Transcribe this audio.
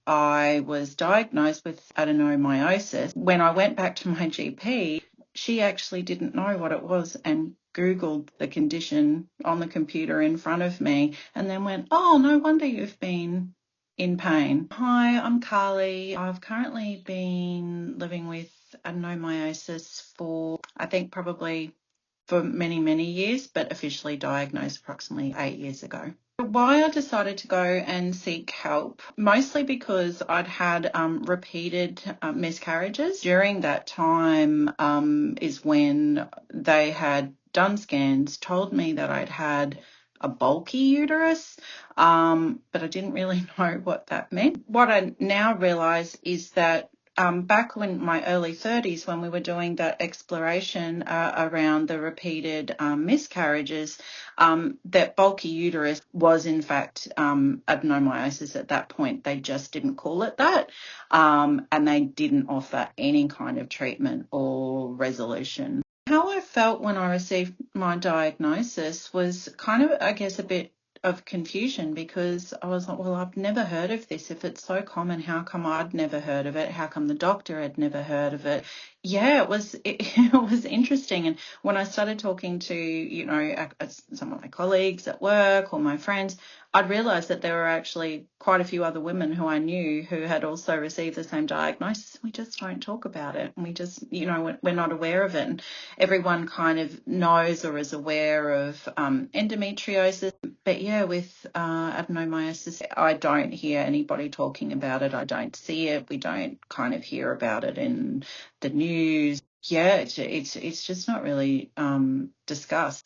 I was diagnosed with adenomyosis. When I went back to my GP, she actually didn't know what it was and Googled the condition on the computer in front of me and then went, "Oh, no wonder you've been in pain." Hi, I'm Carly. I've currently been living with adenomyosis for, I think, probably for many, many years, but officially diagnosed approximately 8 years ago. Why I decided to go and seek help, mostly because I'd had repeated miscarriages. During that time is when they had done scans, told me that I'd had a bulky uterus, but I didn't really know what that meant. What I now realise is that back in my early 30s, when we were doing that exploration around the repeated miscarriages, that bulky uterus was in fact adenomyosis at that point. They just didn't call it that, and they didn't offer any kind of treatment or resolution. How I felt when I received my diagnosis was kind of, I guess, a bit of confusion, because I was like, well, I've never heard of this. If it's so common, how come I'd never heard of it? How come the doctor had never heard of it? Yeah, it was interesting. And when I started talking to, some of my colleagues at work or my friends, I'd realised that there were actually quite a few other women who I knew who had also received the same diagnosis. We just don't talk about it. And we just, we're not aware of it. And everyone kind of knows or is aware of endometriosis. But yeah, with adenomyosis, I don't hear anybody talking about it. I don't see it. We don't kind of hear about it in the news. Yeah, it's just not really discussed.